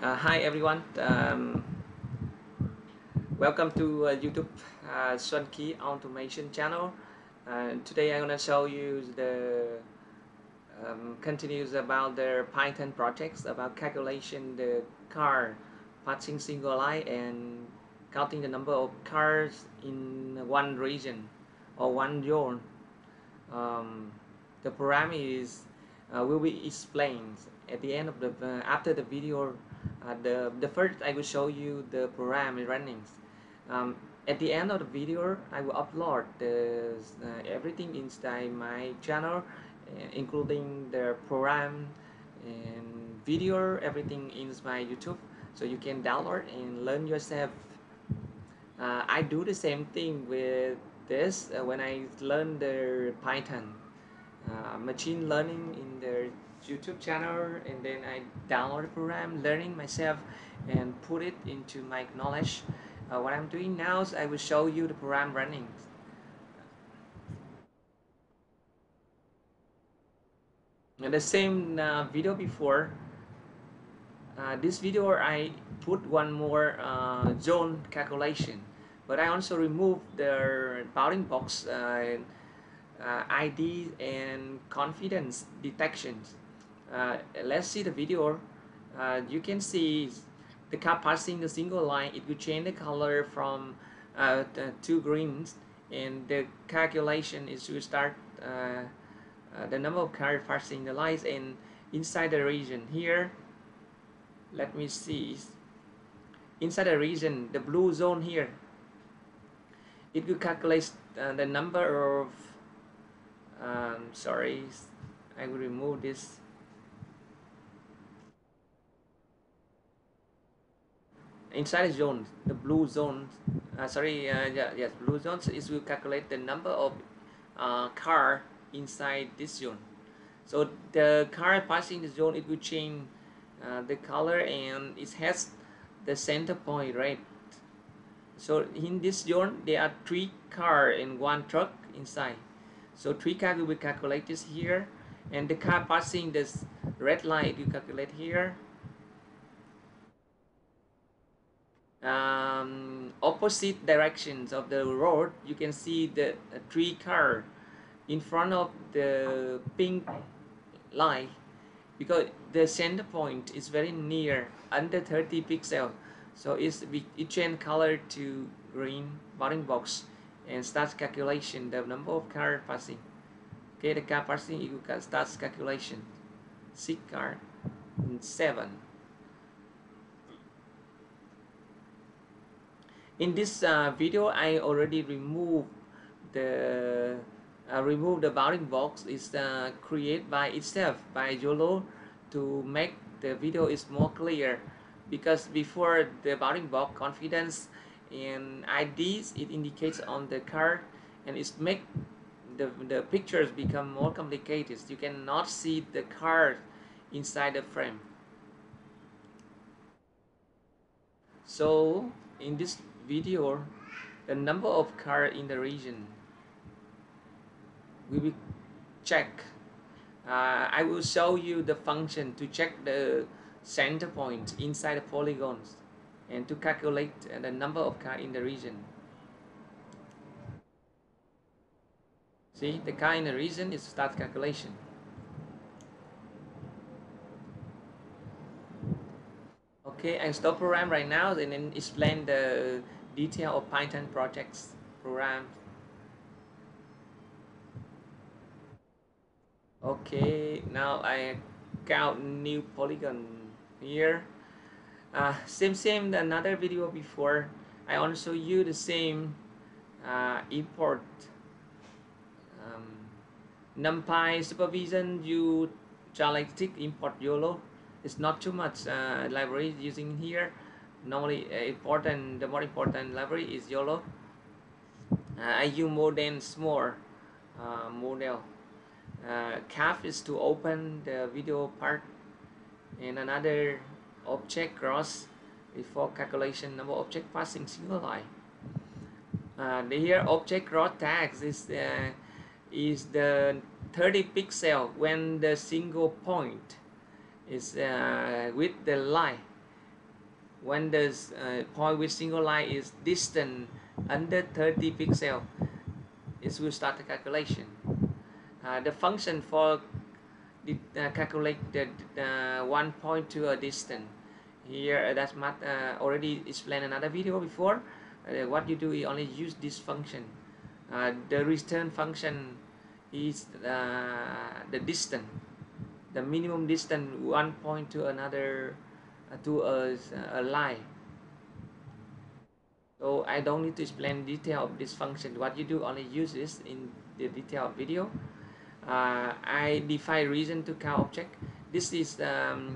Hi everyone, welcome to YouTube Xuân Key Automation channel. Today I'm gonna show you the continues about their Python projects about calculation the car passing single line and counting the number of cars in one region or one zone. Um, the program is will be explained at the end of the after the video. The first I will show you the program is running. Um, at the end of the video I will upload everything inside my channel, including the program and video, everything in my YouTube, so you can download and learn yourself. I do the same thing with this when I learn the Python machine learning in their YouTube channel, and then I download the program, learning myself, and put it into my knowledge. What I'm doing now is I will show you the program running. And the same video before, this video I put one more zone calculation, but I also removed the bounding box ID and confidence detections. Let's see the video. You can see the car passing the single line. It will change the color from two greens, and the calculation is to start the number of cars passing the lines. And inside the region here, let me see, inside the region, the blue zone here, it will calculate the number of sorry, I will remove this. Inside the zone, the blue zone, yes, blue zones, it will calculate the number of car inside this zone. So the car passing the zone, it will change the color, and it has the center point, right? So in this zone, there are 3 cars and 1 truck inside. So 3 cars will be calculated here, and the car passing this red line, it will calculate here. Opposite directions of the road, you can see the 3 cars in front of the pink line, because the center point is very near, under 30 pixels. So it change color to green bounding box and starts calculation the number of cars passing. Okay, the car passing, you can start calculation. 6 cars, 7. In this video, I already removed the bounding box. Is created by itself by Yolo to make the video is more clear, because before the bounding box confidence and IDs, it indicates on the card, and it's make the pictures become more complicated. You cannot see the card inside the frame. So in this video, the number of cars in the region will be checked. I will show you the function to check the center point inside the polygons and to calculate the number of cars in the region. See, the car in the region is start calculation. Okay, I stop program right now and then explain the detail of Python projects program. Okay, now I count new polygon here. Same another video before. I also use the same import NumPy supervision. You dialectic import YOLO. It's not too much library using here. Normally the more important library is YOLO. I use more than small model. Cap is to open the video part, and another object cross before calculation number object passing single line. Here object cross tags is the 30 pixel when the single point is with the line, when the point with single line is distant under 30 pixel, it will start the calculation. The function for calculate the one point to a distance here, that's already explained another video before. What you do is only use this function. The return function is the distance, the minimum distance one point to another to a line. So I don't need to explain detail of this function. What you do, only use this in the detailed video. I define reason to count object. This is the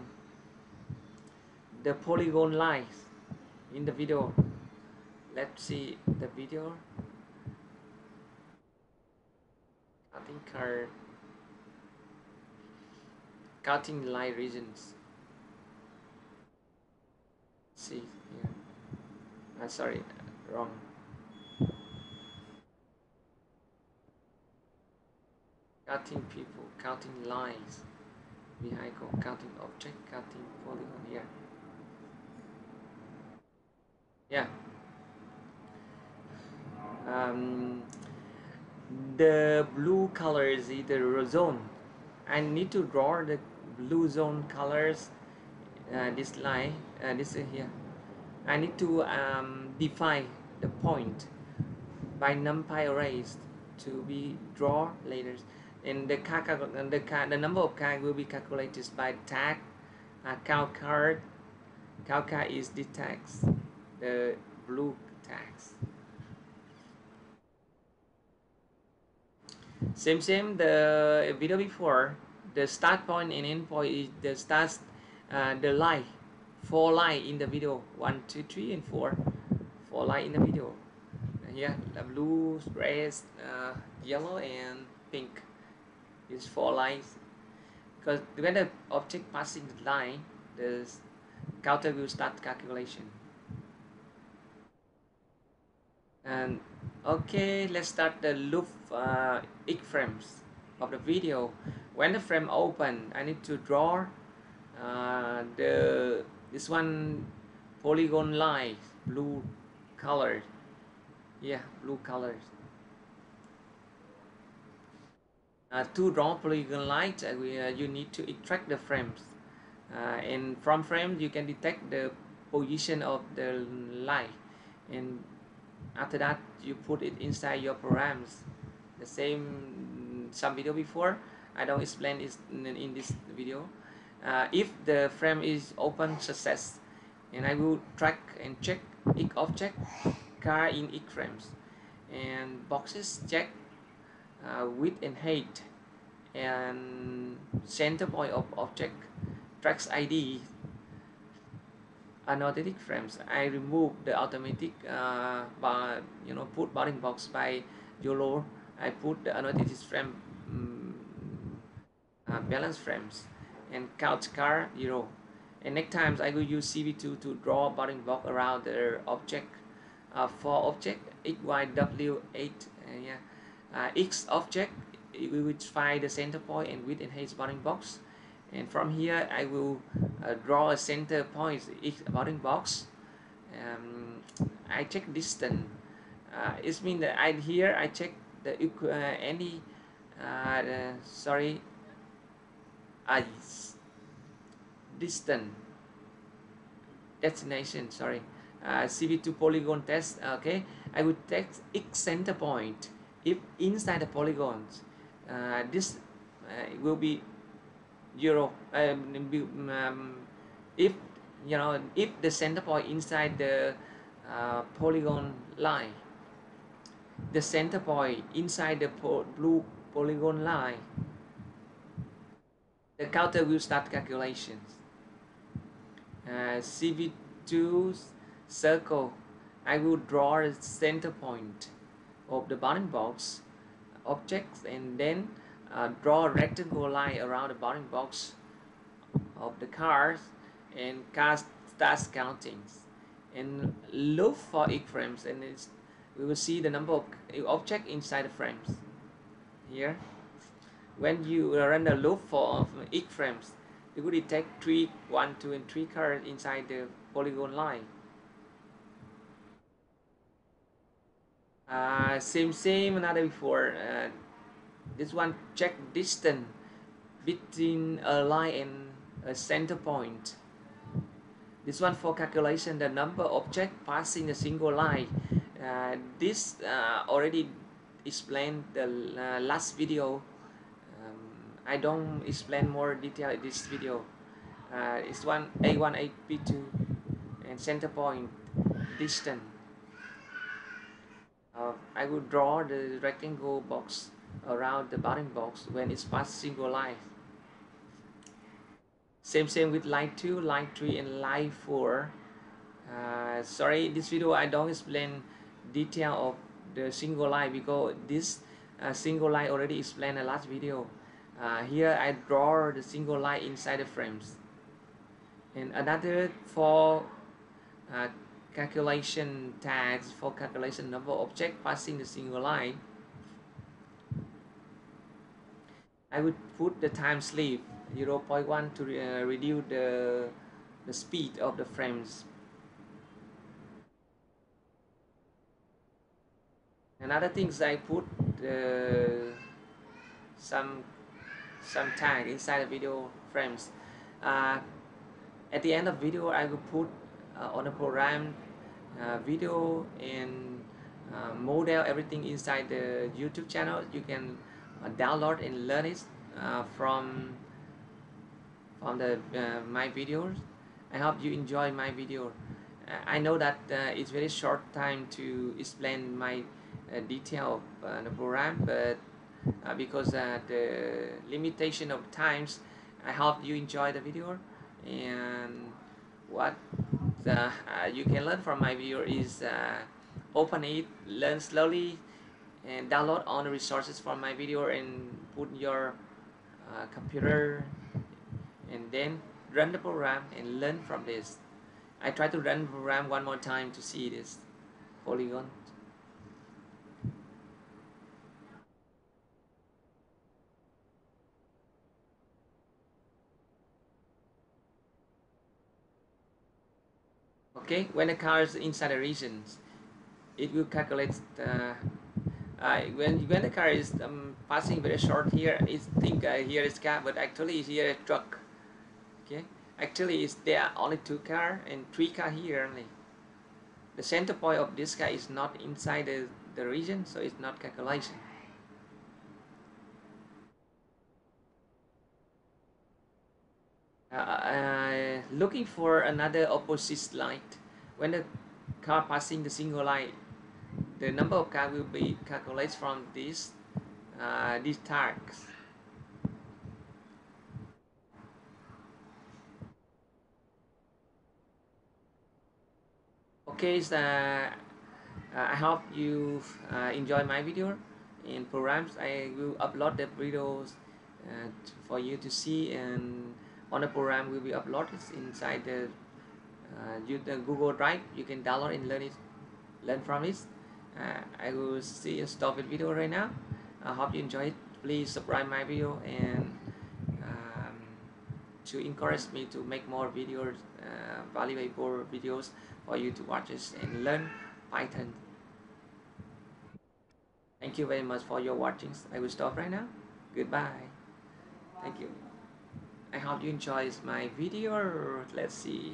polygon lines in the video. Let's see the video. Counting line regions. See here. Sorry, wrong. Counting people, counting lines, vehicle, counting object, counting polygon here. Yeah. The blue color is the zone. I need to draw the blue zone colors. This line, this here. I need to define the point by numpy arrays to be draw later, and the number of card will be calculated by tag. Count card is the tags, the blue tags. Same the video before. The start point and end point is the start, the line, 4 line in the video, 1 2 3 and 4 line in the video. Here the blue, red, yellow and pink is 4 lines, because when the object passing the line, the counter will start calculation. And okay, let's start the loop X frames of the video. When the frame open, I need to draw this one polygon line, blue color. Yeah, blue colors. To draw polygon lines, you need to extract the frames, and from frame you can detect the position of the line, and after that you put it inside your programs. The same some video before, I don't explain it in this video. If the frame is open success, and I will track and check each object car in each frames, and boxes check width and height, and center point of object, tracks ID, annotated frames. I remove the automatic put bounding box by Yolo. I put the annotated frame balance frames, and count car 0. And next times I will use CV2 to draw bounding box around the object. For object XYW8, X object, we will find the center point and width and height bounding box, and from here I will draw a center point each bounding box. I check distance. It means that I check the distance destination. CV2 polygon test. Okay, I will test X center point. If inside the polygons, this will be 0. If the center point inside the polygon line, the center point inside the blue polygon line, the counter will start calculations. CV2 circle, I will draw a center point of the bounding box objects, and then draw a rectangle line around the bounding box of the cars, and starts counting, and look for each frames, and we will see the number of objects inside the frames. Here, when you run the loop for each frames, it will detect 1, 2, and 3 colors inside the polygon line. Same another before. This one check distance between a line and a center point. This one for calculation the number of objects passing a single line. This already explained the last video. I don't explain more detail in this video. It's one A1, A2, and center point distance. I will draw the rectangle box around the bottom box when it's past single line. Same with line 2, line 3, and line 4. Sorry, this video I don't explain detail of the single line because this single line already explained in the last video. Here I draw the single line inside the frames. And another for calculation tags for calculation number of objects passing the single line. I would put the time sleep 0.1 to reduce the speed of the frames. Another things I put some tag inside the video frames. At the end of video, I will put on the program video and model everything inside the YouTube channel. You can download and learn it from the my videos. I hope you enjoy my video. I know that it's very short time to explain my detail of the program, but because the limitation of times, I hope you enjoy the video. And what you can learn from my video is open it, learn slowly, and download all the resources from my video and put your computer, and then run the program and learn from this. I try to run the program one more time to see this polygon. Okay, when the car is inside the regions, it will calculate when the car is passing very short here, it think here is car, but actually here is truck. Okay, actually there are only 2 car and 3 car here only. The center point of this car is not inside the region, so it's not calculation. Looking for another opposite light. When the car passing the single line, the number of cars will be calculated from these tags. Okay, so I hope you enjoy my video. In programs, I will upload the videos for you to see, and on the program will be uploaded inside the Google Drive. You can download and learn from it. I will stop the video right now. I hope you enjoy it. Please subscribe my video and to encourage me to make more videos, valuable videos for you to watch this and learn Python. Thank you very much for your watching. I will stop right now. Goodbye. Thank you. I hope you enjoy my video. Let's see.